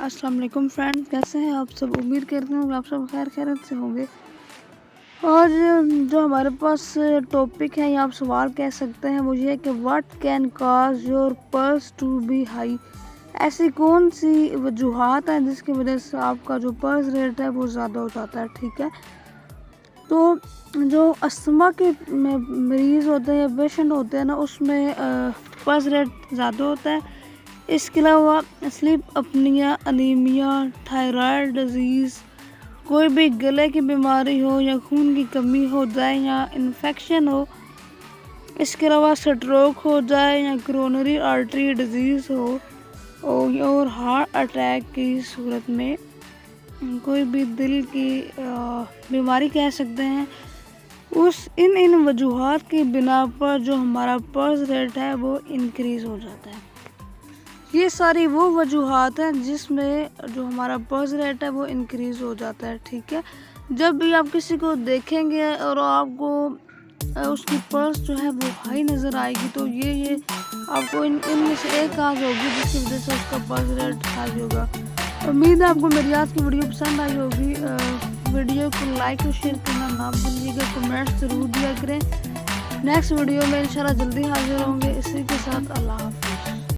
السلام علیکم فرینڈ، کیسے ہیں آپ سب؟ امید کرتے ہیں کہ آپ سب خیر خیریت سے ہوں گے۔ اور جو ہمارے پاس ٹاپک ہے یا آپ سوال کہہ سکتے ہیں وہ یہ ہے کہ what can cause your pulse to be high, ایسی کون سی وجوہات ہیں جس کی وجہ سے آپ کا جو پلس ریٹ ہے وہ زیادہ ہو جاتا ہے، ٹھیک ہے۔ تو جو استھما کے مریض ہوتے ہیں، پیشنٹ ہوتے ہیں نا، اس میں پلس ریٹ زیادہ ہوتا ہے۔ اس کے علاوہ سلیپ اپنیا، انیمیا، تھائرائڈ ڈیزیز، کوئی بھی گلے کی بیماری ہو یا خون کی کمی ہو جائے یا انفیکشن ہو، اس کے علاوہ سٹروک ہو جائے یا کرونری آرٹری ڈیزیز ہو، اور ہارٹ اٹیک کی صورت میں کوئی بھی دل کی بیماری کہہ سکتے ہیں، ان وجوہات کی بنا پر جو ہمارا پلس ریٹ ہے وہ انکریز ہو جاتا ہے۔ یہ ساری وہ وجوہات ہیں جس میں جو ہمارا پلس ریٹ ہے وہ انکریز ہو جاتا ہے، ٹھیک ہے۔ جب بھی آپ کسی کو دیکھیں گے اور آپ کو اس کی پلس جو ہے وہ ہائی نظر آئے گی تو یہ آپ کو ان میں سے ایک کاز ہوگی جس کی وجہ سے اس کا پلس ریٹ ہائی ہوگا۔ امید ہے آپ کو میری آج کی ویڈیو پسند آئی ہوگی۔ ویڈیو کو لائک اور شیئر کرنا نہ بھولیے گا، کمنٹس ضرور دیا کریں۔ نیکسٹ ویڈیو میں انشاءاللہ جلدی حاضر ہوں گے۔ اسی کے ساتھ اللہ حافظ۔